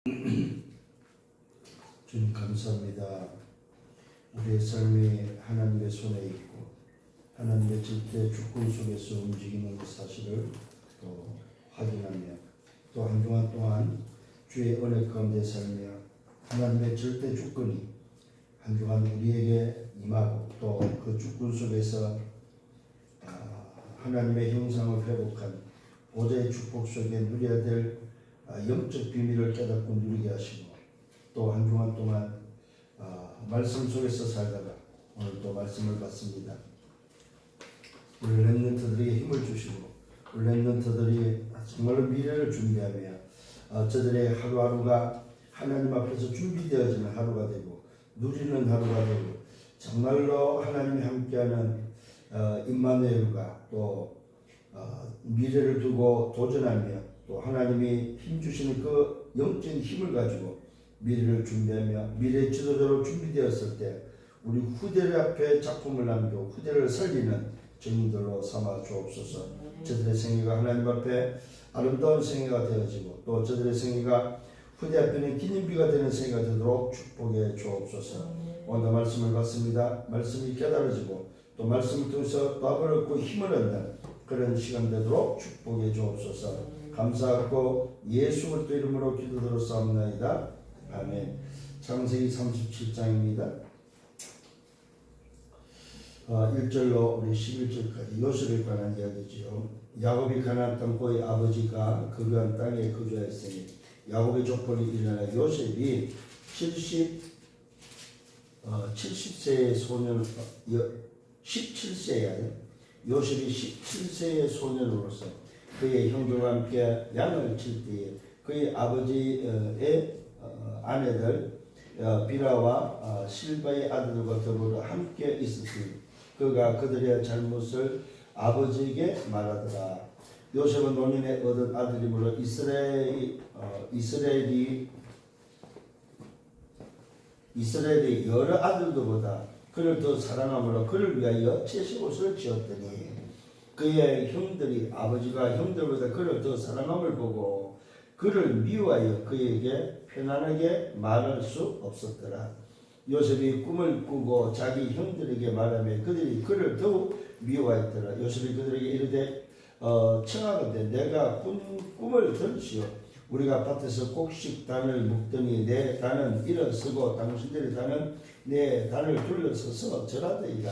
주님 감사합니다. 우리의 삶이 하나님의 손에 있고 하나님의 절대 주권 속에서 움직이는 그 사실을 또 확인하며 또 한동안 동안 주의 은혜 가운데 살며 하나님의 절대 주권이 한동안 우리에게 임하고 또 그 주권 속에서 하나님의 형상을 회복한 보좌의 축복 속에 누려야 될 영적 비밀을 깨닫고 누리게 하시고 또 한동안 동안 말씀 속에서 살다가 오늘 또 말씀을 받습니다. 우리 렘넌트들에게 힘을 주시고 우리 렘넌트들이 정말로 미래를 준비하며 저들의 하루하루가 하나님 앞에서 준비되어지는 하루가 되고 누리는 하루가 되고 정말로 하나님이 함께하는 임마누엘과 또 미래를 두고 도전하며 또 하나님이 힘주시는 그 영적인 힘을 가지고 미래를 준비하며 미래 지도자로 준비되었을 때 우리 후대를 앞에 작품을 남기고 후대를 살리는 증인들로 삼아 주옵소서. 저들의 생애가 하나님 앞에 아름다운 생애가 되어지고 또 저들의 생애가 후대 앞에는 기념비가 되는 생애가 되도록 축복해 주옵소서. 오늘 말씀을 받습니다. 말씀이 깨달아지고 또 말씀을 통해서 답을 얻고 힘을 얻는 그런 시간 되도록 축복해 주옵소서. 감사하고 예수 그리스도 이름으로 기도드렸사옵나이다. 아멘. 창세기 37장입니다. 1절로 우리 11절까지 요셉에 관한 이야기지요. 야곱이 가나안 땅 그의 아버지가 거주한 땅에 거주하였으니 야곱의 족벌이 일어나 요셉이 70세의 소년 17세야 요셉이 17세의 소년으로서 그의 형들과 함께 양을 칠 때에 그의 아버지의 아내들 비라와 실바의 아들들과 더불어 함께 있었으니 그가 그들의 잘못을 아버지에게 말하더라. 요셉은 노년에 얻은 아들이므로 이스라엘이 여러 아들들보다 그를 더 사랑함으로 그를 위하여 채식옷을 지었더니 그의 형들이 아버지가 형들보다 그를 더 사랑함을 보고 그를 미워하여 그에게 편안하게 말할 수 없었더라. 요셉이 꿈을 꾸고 자기 형들에게 말하며 그들이 그를 더욱 미워하였더라. 요셉이 그들에게 이르되 청하건대 내가 꾼 꿈을 들으시오. 우리가 밭에서 곡식 단을 묶더니 내 단은 일어서고 당신들의 단은 내 단을 둘러서서 절하더이다.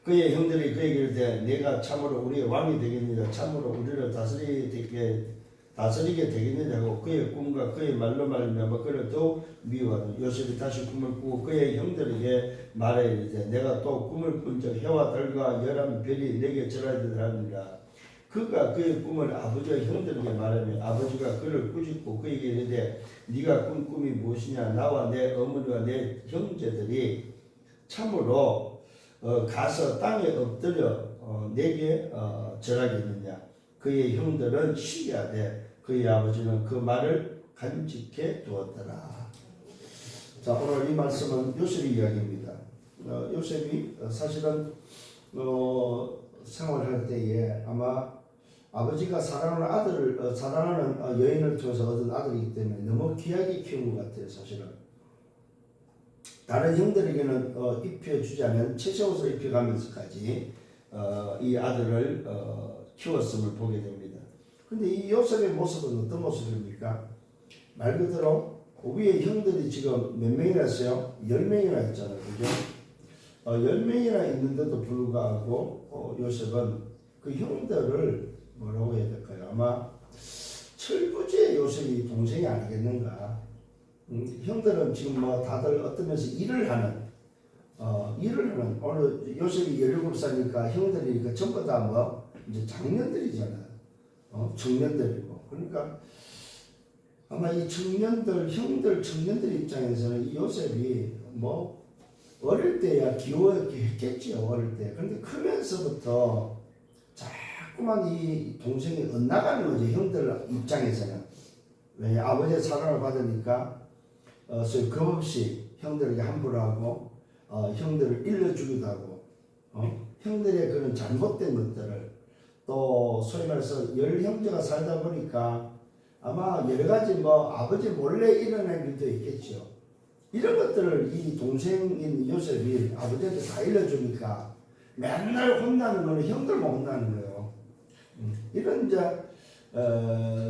그의 형들이 그에게 이르되 내가 참으로 우리의 왕이 되겠느냐 참으로 우리를 다스리게 되겠느냐고 그의 꿈과 그의 말로 말미암아 그를 더욱 미워하더니 요셉이 다시 꿈을 꾸고 그의 형들에게 말하여 이르되 내가 또 꿈을 꾼 적 해와 달과 열한 별이 내게 절하리라 하니라. 그가 그의 꿈을 아버지와 형들에게 말하며 아버지가 그를 꾸짖고 그에게 이르되 네가 꾼 꿈이 무엇이냐. 나와 내 어머니와 내 형제들이 참으로 가서 땅에 엎드려 내게 절하겠느냐. 그의 형들은 시기하되 그의 아버지는 그 말을 간직해 두었더라. 자, 오늘 이 말씀은 요셉의 이야기입니다. 요셉이 사실은 생활할 때에 아마 아버지가 사랑하는 여인을 통해서 얻은 아들이기 때문에 너무 귀하게 키운 것 같아요. 사실은 다른 형들에게는 입혀주지 않은 채색옷을 입혀가면서까지 이 아들을 키웠음을 보게 됩니다. 근데 이 요셉의 모습은 어떤 모습입니까? 말 그대로 위에 형들이 지금 몇 명이나 있어요? 10명이나 있잖아요. 그죠? 10명이나 있는데도 불구하고 요셉은 그 형들을 뭐라고 해야 될까요? 아마 철부지의 요셉이 동생이 아니겠는가? 형들은 지금 뭐 다들 어떠면서 일을 하는 오늘 요셉이 17살이니까 형들이니까 전부 다 뭐 이제 장년들이잖아요. 청년들이고 그러니까 아마 이 청년들 청년들 입장에서는 이 요셉이 뭐 어릴 때야 귀여웠게 했겠지요. 어릴 때. 근데 크면서부터 자꾸만 이 동생이 엇나가는 거죠. 형들 입장에서는. 왜 아버지의 사랑을 받으니까 소위 겁없이 형들에게 함부로 하고 형들을 일러주기도 하고 형들의 그런 잘못된 것들을 또 소위 말해서 10형제가 살다 보니까 아마 여러 가지 뭐 아버지 몰래 일어난 일도 있겠죠. 이런 것들을 이 동생인 요셉이 아버지한테 다 일러주니까 맨날 혼나는 거는 형들만 혼나는 거예요. 이런 이제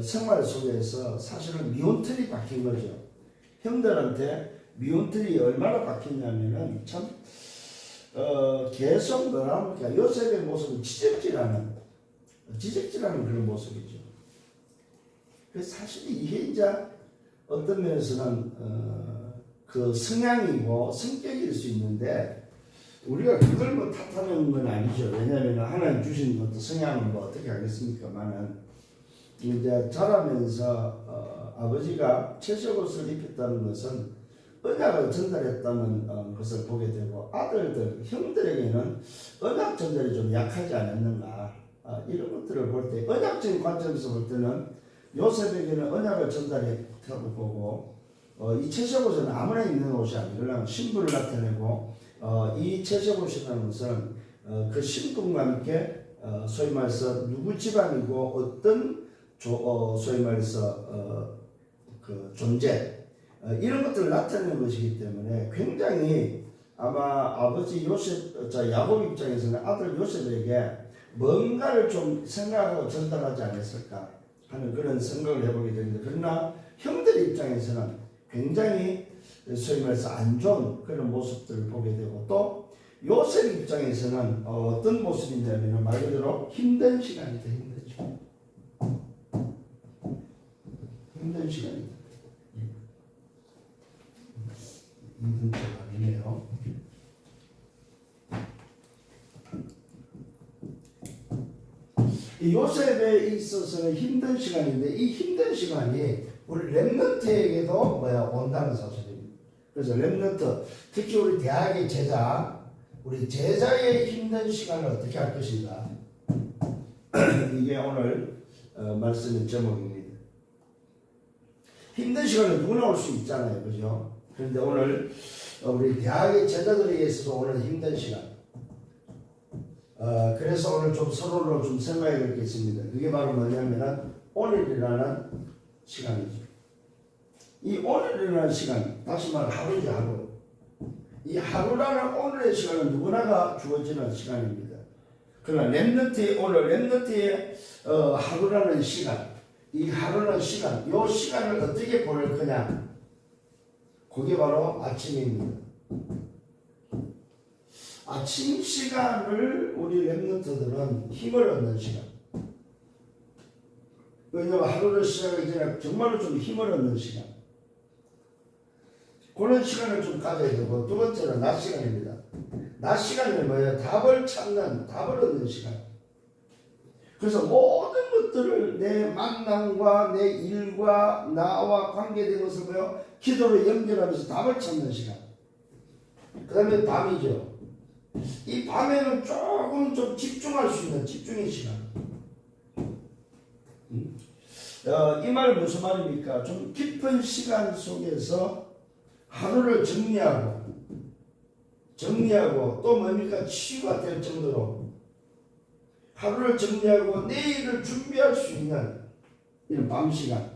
생활 속에서 사실은 미운털이 박힌 거죠. 형들한테 미운털이 얼마나 박혔냐면은 참 계속 뭐라 합니까? 요셉의 모습은 지적질하는 그런 모습이죠. 그래서 사실 이게 이제 어떤 면에서는 그 성향이고 성격일 수 있는데 우리가 그걸 뭐 탓하는 건 아니죠. 왜냐하면 하나님 주신 어떤 성향은 뭐 어떻게 하겠습니까만은 이제 자라면서 아버지가 채색옷을 입혔다는 것은 언약을 전달했다는 것을 보게 되고 아들들, 형들에게는 언약 전달이 좀 약하지 않았는가 이런 것들을 볼 때 언약적인 관점에서 볼 때는 요셉에게는 언약을 전달했다고 보고 이 채색옷은 아무나 입는 옷이 아니라 신분을 나타내고 이 채색옷이라는 것은 그 신분과 함께 소위 말해서 누구 집안이고 어떤 소위 말해서 그 존재 이런 것들을 나타내는 것이기 때문에 굉장히 아마 아버지 요셉, 야곱 입장에서는 아들 요셉에게 뭔가를 좀 생각하고 전달하지 않았을까 하는 그런 생각을 해보게 되는데 그러나 형들 입장에서는 굉장히 소위 말해서 안 좋은 그런 모습들을 보게 되고 또 요셉 입장에서는 어떤 모습이냐면 말 그대로 힘든 시간이다. 힘든 시간이다. 힘든 시간이네요. 이 요셉에 있어서는 힘든 시간인데 이 힘든 시간이 우리 렘넌트에게도 온다는 사실입니다. 그래서 렘넌트, 특히 우리 대학의 제자, 우리 제자의 힘든 시간을 어떻게 할 것인가 이게 오늘 말씀의 제목입니다. 힘든 시간은 누구나 올 수 있잖아요. 그죠? 그런데 오늘 우리 대학의 제자들에게 있어서 오늘 힘든 시간 그래서 오늘 좀 서로를 좀 생각해 볼 게 있습니다. 그게 바로 뭐냐면은 오늘이라는 시간이죠. 이 오늘이라는 시간, 다시 말해 하루이지 하루. 이 하루라는 오늘의 시간은 누구나가 주어지는 시간입니다. 그러나 렘넌트의 오늘, 렘넌트의 하루라는 시간, 이 하루라는 시간, 이 시간을 어떻게 보낼 거냐? 그게 바로 아침입니다. 아침 시간을 우리 렘넌트들은 힘을 얻는 시간. 왜냐하면 하루를 시작하기 전에 정말로 좀 힘을 얻는 시간. 그런 시간을 좀 가져야 되고 두 번째는 낮 시간입니다. 낮 시간은 뭐예요? 답을 찾는, 답을 얻는 시간. 그래서 모든 것들을 내 만남과 내 일과 나와 관계된 것을 뭐예요? 기도로 연결하면서 답을 찾는 시간. 그 다음에 밤이죠. 이 밤에는 조금 좀 집중할 수 있는 집중의 시간. 이 말은 무슨 말입니까? 좀 깊은 시간 속에서 하루를 정리하고 또 뭡니까? 치유가 될 정도로 하루를 정리하고 내일을 준비할 수 있는 이런 밤 시간.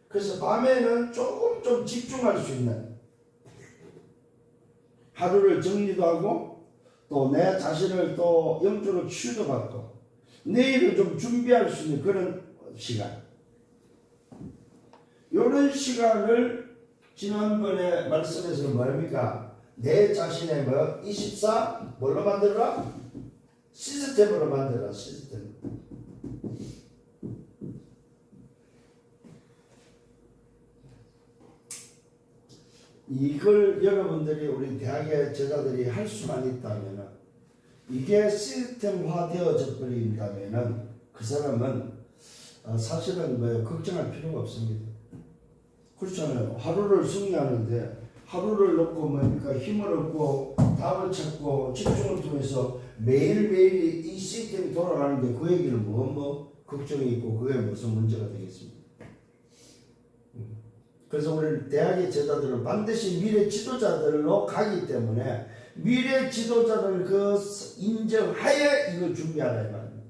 그래서 밤에는 조금 좀 집중할 수 있는 하루를 정리도 하고 또 내 자신을 또 영적으로 치유도 받고 내일을 좀 준비할 수 있는 그런 시간. 이런 시간을 지난번에 말씀에서는 뭡니까? 내 자신의 24 뭘로 만들어라? 시스템으로 만들어라. 시스템. 이걸 여러분들이 우리 대학의 제자들이 할 수만 있다면 이게 시스템화 되어져 버린다면 그 사람은 사실은 걱정할 필요가 없습니다. 그렇잖아요. 하루를 승리하는데 하루를 놓고 뭡니까? 힘을 얻고 답을 찾고 집중을 통해서 매일매일 이 시스템이 돌아가는데 그에게는 걱정이 있고 그게 무슨 문제가 되겠습니까? 그래서 우리 대학의 제자들은 반드시 미래 지도자들로 가기 때문에 미래 지도자들 그 인정하에 이걸 준비하라 이 말입니다.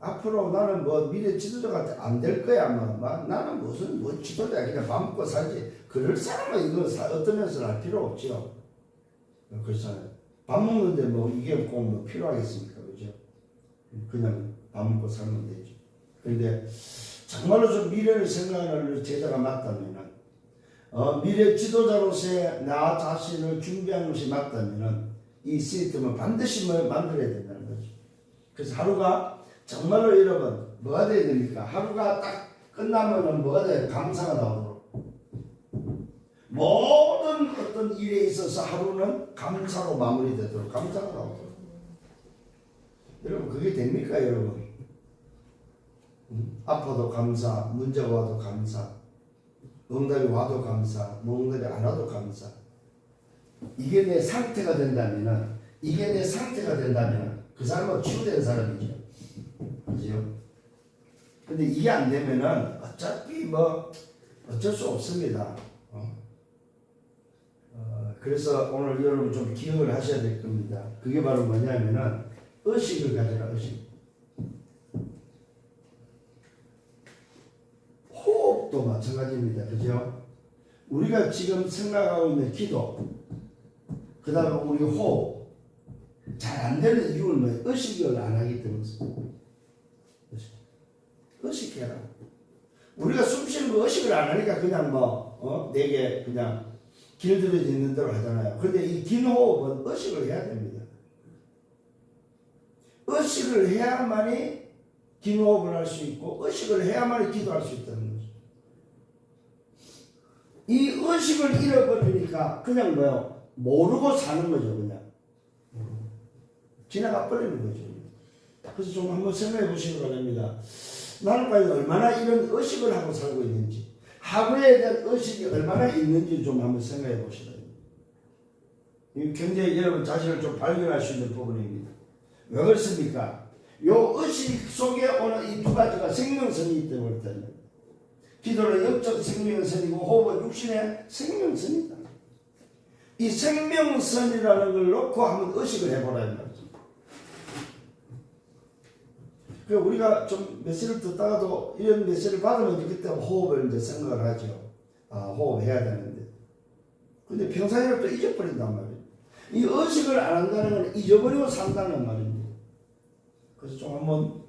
앞으로 나는 뭐 미래 지도자가 안 될 거야. 나는 무슨 뭐 지도자 그냥 밥 먹고 살지. 그럴 사람은 이거 어떤 면에서 할 필요 없죠. 그렇잖아요. 밥 먹는데 뭐 이게 꼭 뭐 필요하겠습니까? 그죠? 그냥 밥 먹고 살면 되죠. 그런데 정말로 좀 미래를 생각하는 제자가 맞다면은, 미래 지도자로서의 나 자신을 준비하는 것이 맞다면은, 이 시스템은 반드시 만들어야 된다는 거죠. 그래서 하루가 정말로 여러분, 뭐가 돼야 됩니까? 하루가 딱 끝나면은 뭐가 돼요? 감사가 나오도록. 모든 어떤 일에 있어서 하루는 감사로 마무리되도록, 감사가 나오도록. 여러분, 그게 됩니까, 여러분? 아파도 감사, 문제가 와도 감사, 응답이 와도 감사, 응답이 안 와도 감사. 이게 내 상태가 된다면은, 그 사람은 치유된 사람이죠. 그죠? 근데 이게 안 되면은 어차피 뭐 어쩔 수 없습니다. 그래서 오늘 여러분 좀 기억을 하셔야 될 겁니다. 그게 바로 뭐냐면은 의식을 가져라, 의식. 호흡도 마찬가지입니다. 그죠? 우리가 지금 생각하고 있는 기도, 그 다음에 우리 호흡, 잘 안 되는 이유는 뭐예요? 의식을 안 하기 때문에. 의식해라. 우리가 숨 쉬는 거 의식을 안 하니까 그냥 내게 그냥 길들여져 있는 대로 하잖아요. 그런데 이 긴 호흡은 의식을 해야 됩니다. 의식을 해야만이 긴 호흡을 할 수 있고, 의식을 해야만이 기도할 수 있다는 거죠. 이 의식을 잃어버리니까 그냥 모르고 사는 거죠, 그냥. 지나가 버리는 거죠. 그래서 좀 한번 생각해 보시기 바랍니다. 나는 과연 얼마나 이런 의식을 하고 살고 있는지, 하루에 대한 의식이 얼마나 있는지 좀 한번 생각해 보시라. 이 굉장히 여러분 자신을 좀 발견할 수 있는 부분입니다. 왜 그렇습니까? 요 의식 속에 오는 이 두 가지가 생명선이기 때문에 기도는 영적 생명선이고 호흡은 육신의 생명선이다. 이 생명선이라는 걸 놓고 한번 의식을 해보라는 말이죠. 우리가 좀 메시지를 듣다가도 이런 메시지를 받으면 그때 호흡을 이제 생각을 하죠. 호흡해야 되는데. 근데 평상시에 또 잊어버린단 말이에요. 이 의식을 안 한다는 건 잊어버리고 산다는 말입니다. 그래서 좀 한번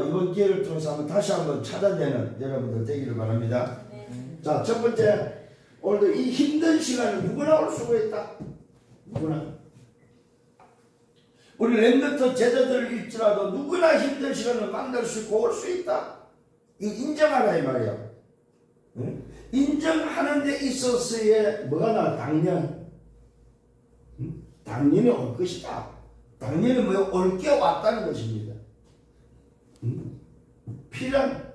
이번 기회를 통해서 다시 한번 찾아내는 여러분들 되기를 바랍니다. 자, 첫 번째, 오늘도 이 힘든 시간을 누구나 올 수가 있다. 누구나. 우리 렘넌트 제자들일지라도 누구나 힘든 시간을 만날 수 있고 올 수 있다. 이거 인정하라 이 말이야. 응? 인정하는 데 있어서의 뭐가 나? 당연. 응? 당연히 올 것이다. 당연히 올 게 왔다는 것입니다. 응? 필요한,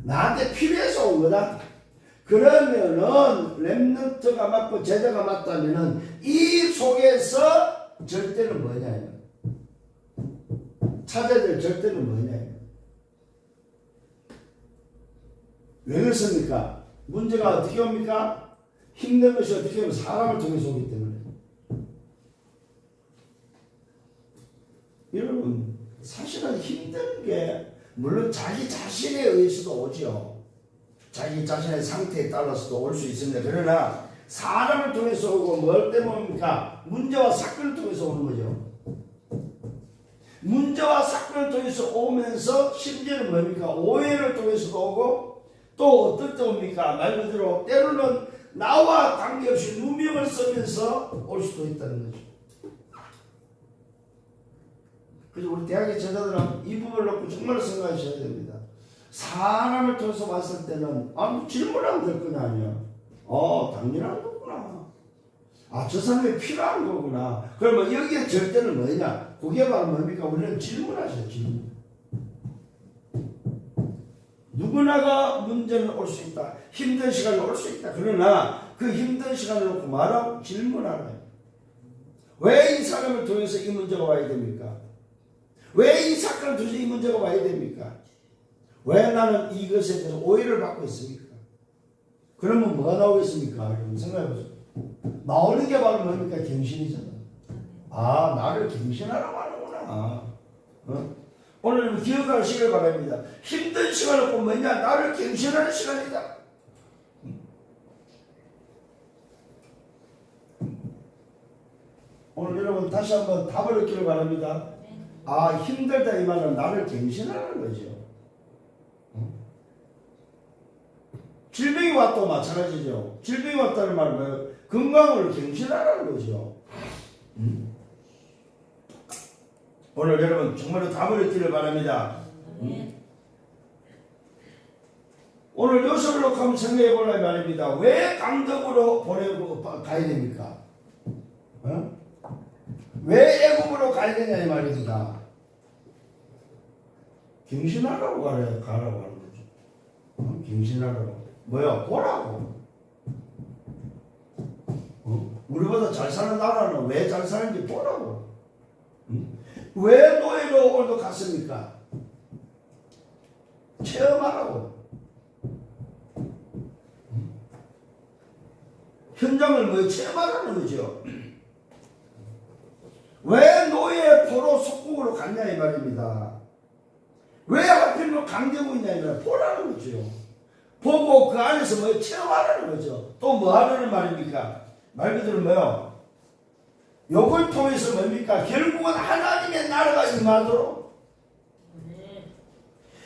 나한테 필요해서 온 거다. 그러면은 렘넌트가 맞고 제자가 맞다면은 이 속에서 절대는 뭐냐? 찾아야 될 절대는 뭐냐? 왜 그렇습니까? 문제가 어떻게 옵니까? 힘든 것이 어떻게 오면 사람을 통해서 오기 때문에. 여러분, 사실은 힘든 게 물론 자기 자신에 의해서도 오죠. 자기 자신의 상태에 따라서도 올 수 있습니다. 그러나 사람을 통해서 오고 뭘 때문에 옵니까? 문제와 사건을 통해서 오는 거죠. 문제와 사건을 통해서 오면서 심지어는 뭡니까? 오해를 통해서도 오고 또 어떨 때 옵니까? 말 그대로 때로는 나와 관계없이 누명을 쓰면서 올 수도 있다는 거죠. 그래서 우리 대학의 제자들은 이 부분을 놓고 정말 생각하셔야 됩니다. 사람을 통해서 왔을 때는 질문하면 될 거냐 아니야. 당연한 거구나. 저 사람이 필요한 거구나. 그러면 여기에 절대는 뭐냐? 그게 바로 뭡니까? 우리는 질문하셔요. 질문. 누구나가 문제는 올 수 있다. 힘든 시간이 올 수 있다. 그러나 그 힘든 시간을 놓고 말하고 질문하라. 왜 이 사람을 통해서 이 문제가 와야 됩니까? 왜 이 사건을 통해서 이 문제가 와야 됩니까? 왜 나는 이것에 대해서 오해를 받고 있습니까? 그러면 뭐가 나오겠습니까? 여러분 생각해보세요. 나오는 게 바로 뭡니까? 갱신이잖아. 나를 갱신하라고 하는구나. 오늘 기억하시길 바랍니다. 힘든 시간은 꼭 뭐냐? 나를 갱신하는 시간이다. 오늘 여러분 다시 한번 답을 얻기를 바랍니다. 아, 힘들다 이 말은 나를 갱신하는 거죠. 질병이 왔도 마찬가지죠. 질병이 왔다는 말은 뭐예요? 건강을 갱신하라는 거죠. 오늘 여러분 정말로 답을 얻기를 바랍니다. 오늘 요셉을 놓고 한번 생각해 보려고 말입니다. 왜 감독으로 보내고 가야 됩니까? 왜 애국으로 가야 되냐 이 말입니다. 갱신하라고 가라고 하는 거죠. 갱신하라고. 뭐야? 보라고. 우리보다 잘 사는 나라는 왜 잘 사는지 보라고. 왜 노예로 오늘도 갔습니까? 체험하라고. 현장을 뭐 체험하라는 거죠. 왜 노예 포로 속국으로 갔냐 이 말입니다. 왜 하필 강대국이냐 이 말 보라는 거죠. 보고 그 안에서 뭐 체험하라는 거죠. 또 뭐 하라는 말입니까? 말 그대로 뭐요? 요걸 통해서 뭡니까? 결국은 하나님의 나라가 임하도록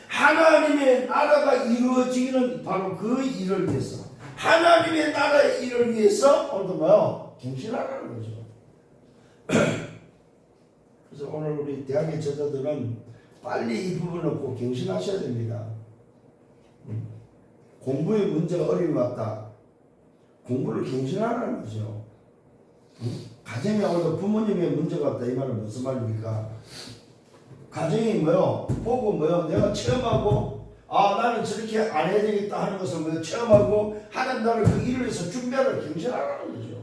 하나님의 나라가 이루어지기는 바로 그 일을 위해서 하나님의 나라의 일을 위해서 오늘도 뭐요? 갱신하라는 거죠. 그래서 오늘 우리 대학의 제자들은 빨리 이 부분을 꼭 갱신하셔야 됩니다. 공부의 문제가 어려움이 왔다. 공부를 갱신하라는 거죠. 가정에 오늘도 부모님의 문제가 왔다. 이 말은 무슨 말입니까? 가정이 뭐요? 보고 뭐요? 내가 체험하고 아 나는 저렇게 안 해야 되겠다 하는 것을 뭐요? 체험하고 하나님 나를 그 일을 위해서 준비하라 갱신하라는 거죠.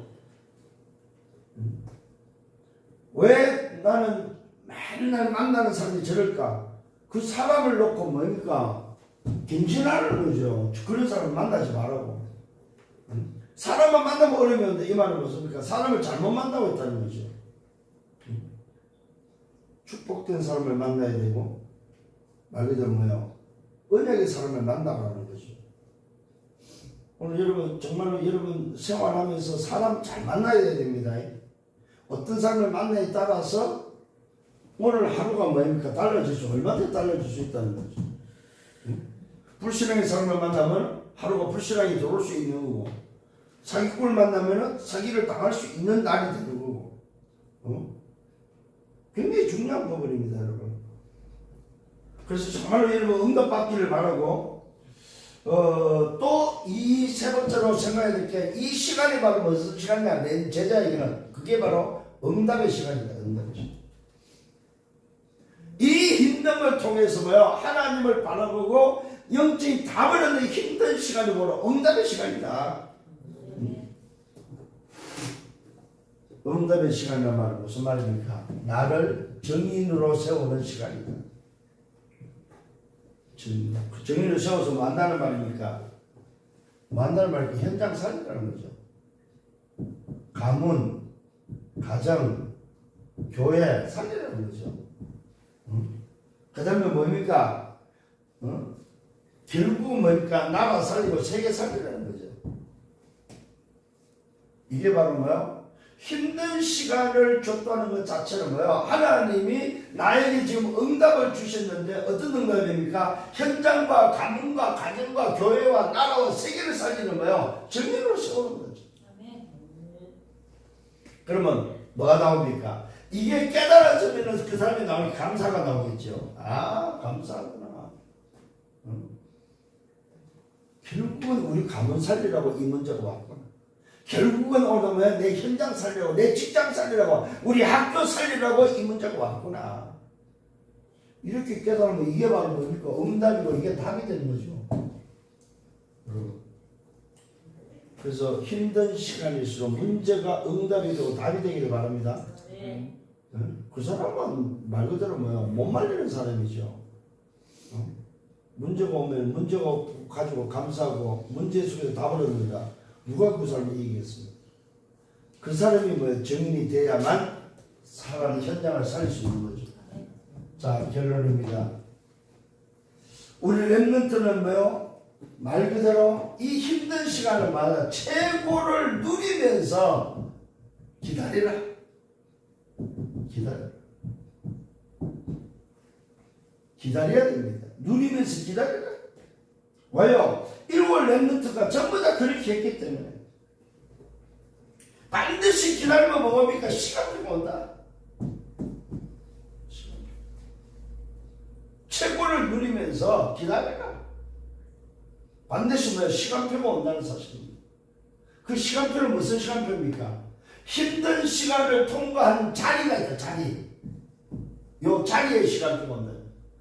왜 나는 맨날 만나는 사람이 저럴까? 그 사람을 놓고 뭡니까? 갱신하는 거죠. 그런 사람 만나지 말라고. 사람만 만나면 어려우면 이 말은 무엇입니까? 사람을 잘못 만나고 있다는 거죠. 축복된 사람을 만나야 되고 말 그대로 뭐요? 언약의 사람을 만나라는 거죠. 오늘 여러분 정말로 여러분 생활하면서 사람 잘 만나야 됩니다. 어떤 사람을 만나에 따라서 오늘 하루가 뭐입니까? 달라질 수 얼마든지 달라질 수 있다는 거죠. 불신앙의 사람을 만나면 하루가 불신앙이 들어올 수 있는 거고 사기꾼을 만나면 사기를 당할 수 있는 날이 되는 거고 굉장히 중요한 부분입니다 여러분. 그래서 정말로 여러분 응답받기를 바라고 또 이 세 번째로 생각해야 될 게 이 시간이 바로 무슨 시간이냐 내 제자에게는 그게 바로 응답의 시간이다. 응답의 시간. 이 힘든 걸 통해서 뭐요? 하나님을 바라보고 영적인 답을 얻는 힘든 시간이 바로 응답의 시간이다. 응답의 시간이란 말은 무슨 말입니까? 나를 정인으로 세우는 시간이다. 정인으로 세워서 만나는 말입니까? 만나는 말이 현장 살리라는 거죠. 가문, 가정, 교회 살리라는 거죠. 그 다음에 뭡니까? 결국은 뭡니까? 나라 살리고 세계 살리라는 거죠. 이게 바로 뭐야? 힘든 시간을 줬다는 것 자체는 뭐야? 하나님이 나에게 지금 응답을 주셨는데 어떤 응답입니까? 현장과 가문과 가정과 교회와 나라와 세계를 살리는 거예요. 정의로 세우는 거죠. 그러면 뭐가 나옵니까? 이게 깨달아지면 그 사람이 나오니 감사가 나오겠죠. 아, 감사하구나. 결국은 우리 가문 살리라고 이 문제가 왔구나. 결국은 오늘 내 현장 살리라고, 내 직장 살리라고, 우리 학교 살리라고 이 문제가 왔구나. 이렇게 깨달으면 이게 바로 뭡니까? 응답이고 이게 답이 되는 거죠. 그래서 힘든 시간일수록 문제가 응답이 되고 답이 되기를 바랍니다. 그 사람은 말 그대로 못 말리는 사람이죠. 문제가 오면 문제가 가지고 감사하고 문제 속에서 답을 얻는다. 누가 그 사람을 이기겠습니까? 그 사람이 정인이 돼야만 사람 현장을 살릴 수 있는 거죠. 자, 결론입니다. 우리 랩런트는 뭐요? 말 그대로 이 힘든 시간을 맞아 최고를 누리면서 기다리라. 기다려. 기다려야 됩니다. 누리면서 기다리라. 왜요? 1월 랩런트가 전부 다 그렇게 했기 때문에. 반드시 기다리면 뭐합니까? 시간이 온다. 최고를 누리면서 기다려라. 반드시 뭐야? 시간표가 온다는 사실입니다. 그 시간표는 무슨 시간표입니까? 힘든 시간을 통과한 자리가 있다. 자리. 요 자리의 시간표가 온다.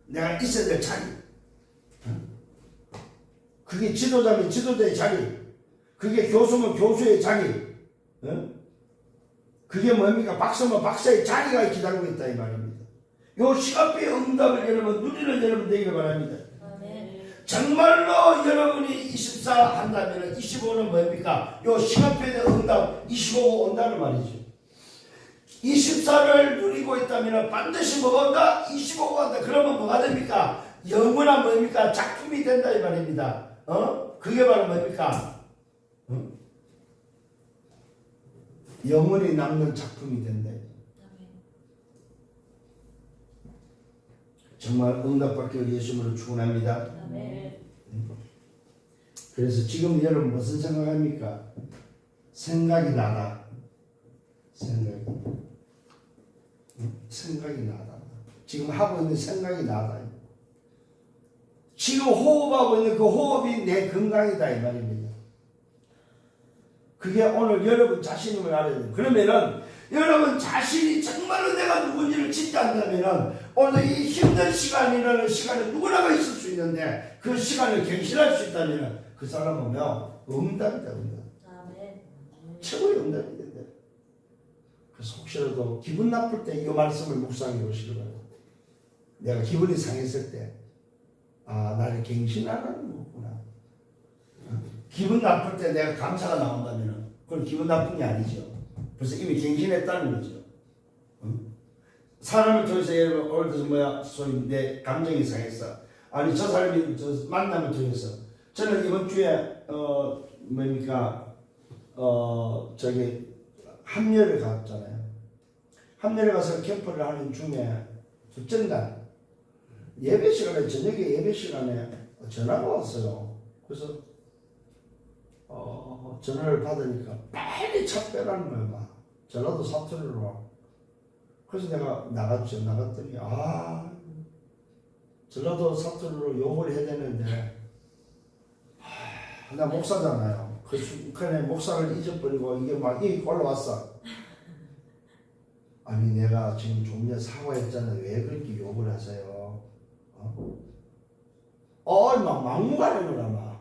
내가 있어야 될 자리. 그게 지도자면 지도자의 자리. 그게 교수면 교수의 자리. 그게 뭡니까? 박사면 박사의 자리가 기다리고 있다 이 말입니다. 요 시간표의 응답을 여러분 누리는 여러분 되기를 바랍니다. 정말로 여러분이 24 한다면 25는 뭡니까? 요 시간표에 대한 응답 25가 온다는 말이죠. 24를 누리고 있다면 반드시 뭐가 온다? 25가 온다. 그러면 뭐가 됩니까? 영원한 뭡니까? 작품이 된다 이 말입니다. 그게 바로 뭡니까? 영원히 남는 작품이 된다. 정말 응답받기를 예수님으로 축원합니다. 그래서 지금 여러분 무슨 생각합니까? 생각이 나다. 생각이 나다. 지금 하고 있는 생각이 나다. 지금 호흡하고 있는 그 호흡이 내 건강이다 이 말입니다. 그게 오늘 여러분 자신임을 알아야 돼요. 그러면은 여러분 자신이 정말로 내가 누군지를 진짜 안다면은 오늘 이 힘든 시간이라는 시간에 누구나가 있을 수 있는데 그 시간을 갱신할 수 있다면 그 사람은 뭐 응답이다. 최고의 응답이 된다. 그래서 혹시라도 기분 나쁠 때 이 말씀을 묵상해 보시기 바랍니다. 내가 기분이 상했을 때 나를 갱신하라는 거구나. 기분 나쁠 때 내가 감사가 나온다면 그건 기분 나쁜 게 아니죠. 벌써 이미 갱신했다는 거죠. 사람을 통해서 예를 들어 오늘 뭐야 소위 내 감정이 상했어. 아니 저 사람이 저 만남을 통해서 저는 이번 주에 뭡니까 저기 함려를 갔잖아요. 함려를 가서 캠프를 하는 중에 첫째 날 예배 시간에 저녁에 예배 시간에 전화가 왔어요. 그래서 전화를 받으니까 빨리 차 빼라는 거예요. 막 전화도 사투리로 와. 그래서 내가 나갔죠. 나갔더니 전라도 사투리로 욕을 해야 되는데 나 목사잖아요. 그 순간에 목사를 잊어버리고 이게 막 이 올라왔어. 아니 내가 지금 좀 전에 사과했잖아요. 왜 그렇게 욕을 하세요? 막 막무가내로 막.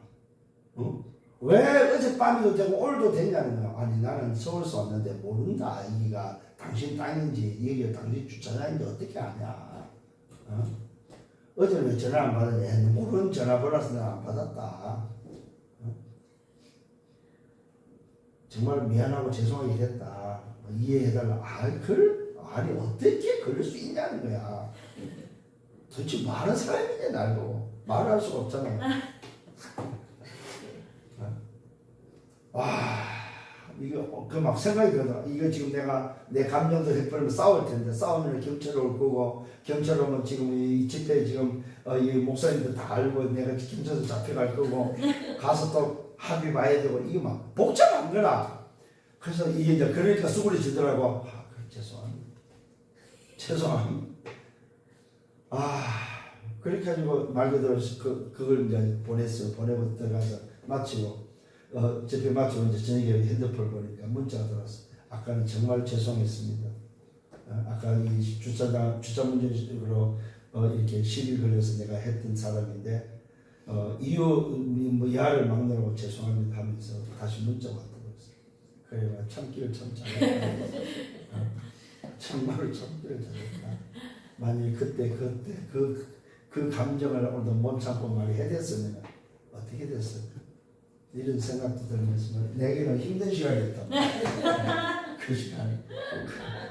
왜 어젯밤에도 되고 오늘도 되냐는 거야. 아니 나는 서울서 왔는데 모른다. 여기가 당신 땅인지 여기가 당신 주차장인지 어떻게 아냐. 어제는 왜 전화 안 받았냐. 모르는 전화번호라서 내가 안 받았다. 정말 미안하고 죄송하게 됐다. 이해해달라. 아니 어떻게 그럴 수 있냐는 거야. 도대체 많은 사람이냐 날도 말할 수가 없잖아. 이거 그 막 생각이 들어. 이거 지금 내가 내 감정도 해버리면 싸울 텐데 싸우면 경찰 올 거고 경찰 오면 지금 이 집회 지금 이 목사님들 다 알고 내가 경찰서 잡혀갈 거고 가서 또 합의 봐야 되고 이게 막 복잡한 거라. 그래서 이게 이제 그러니까 수그러지더라고. 죄송합니다. 그렇게 가지고 말 그대로 그걸 이제 보냈어요. 보내고 들어가서 마치고. 집회 마치고 이제 저녁에 핸드폰을 보니까 문자가 들어왔어. 아까는 정말 죄송했습니다. 아까 이 주차 문제로 이렇게 시비 걸려서 내가 했던 사람인데 이유 야를 막느라고 죄송합니다 하면서 다시 문자가 왔더라고요. 그래 참기를 참 잘했다. 정말로 참기를 잘했다. 만일 그때 그 감정을 오늘도 못 참고 말이 해댔으면 어떻게 됐을까? 이런 생각도 들면서 내게는 힘든 시간이었다. 그 시간이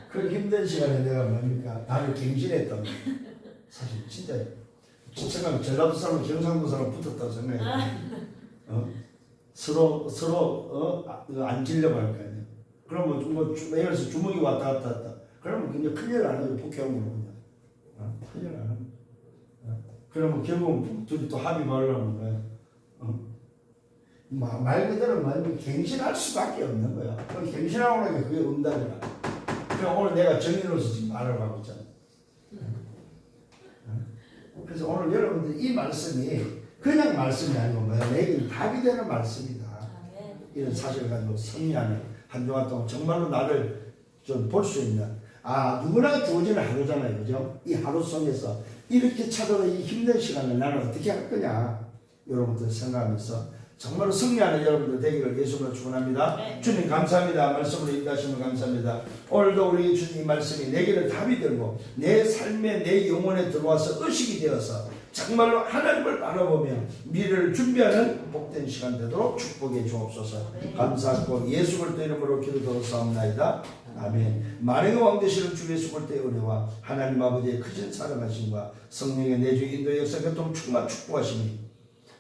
그 힘든 시간에 내가 뭡니까 나를 갱신했던 사실 진짜 생각하면 전라도 사람 경상도 사람 붙었다고 생각해요. 서로 안 질려고 할 거 아니에요. 그러면 뭐 예를 들어서 주먹이 왔다 갔다 했다. 그러면 그냥 큰일 안 하죠. 폭행으로 그냥. 큰일 안 합니다. 그러면 결국은 둘이 또 합의 말하는 거예요. 말 그대로 말하면 갱신할 수밖에 없는 거야. 그럼 갱신하고 나니까 그게 응답이라. 그럼 오늘 내가 정의로서 지금 말을 하고 있잖아. 그래서 오늘 여러분들 이 말씀이 그냥 말씀이 아니고 뭐야? 내게 답이 되는 말씀이다. 이런 사실을 가지고 승리하는 한 주간 동안 정말로 나를 좀 볼 수 있는 누구나 주어지는 하루잖아요. 그죠? 이 하루 속에서 이렇게 찾아온 이 힘든 시간을 나는 어떻게 할 거냐 여러분들 생각하면서 정말로 승리하는 여러분들 되기를 예수님으로 축원합니다. 네. 주님 감사합니다. 말씀으로 인도하시면 감사합니다. 오늘도 우리 주님 말씀이 내게를 답이 되고 내 삶에 내 영혼에 들어와서 의식이 되어서 정말로 하나님을 바라보며 미래를 준비하는 복된 시간 되도록 축복해 주옵소서. 네. 감사하고 예수 그리스도 이름으로 기도드렸사옵나이다. 아멘. 만행의 왕 되시는 주 예수 그리스도의 은혜와 하나님 아버지의 크신 사랑하심과 성령의 내주 인도 역사 교통 충만 축복하심이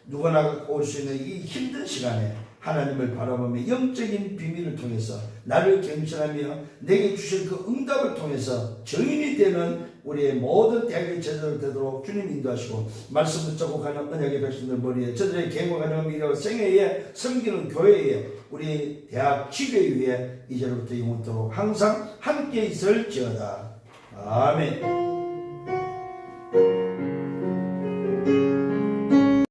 누구나 올 수 있는 이 힘든 시간에 하나님을 바라보며 영적인 비밀을 통해서 나를 경신하며 내게 주실 그 응답을 통해서 증인이 되는 우리의 모든 대학의 제자들 되도록 주님 인도하시고 말씀 붙잡고 가는 언약의 백성들 머리에 저들의 계획하는 미래와 생애에 섬기는 교회에 우리 대학 지교회 위에 이제로부터 영원토록 항상 함께 있을지어다. 아멘.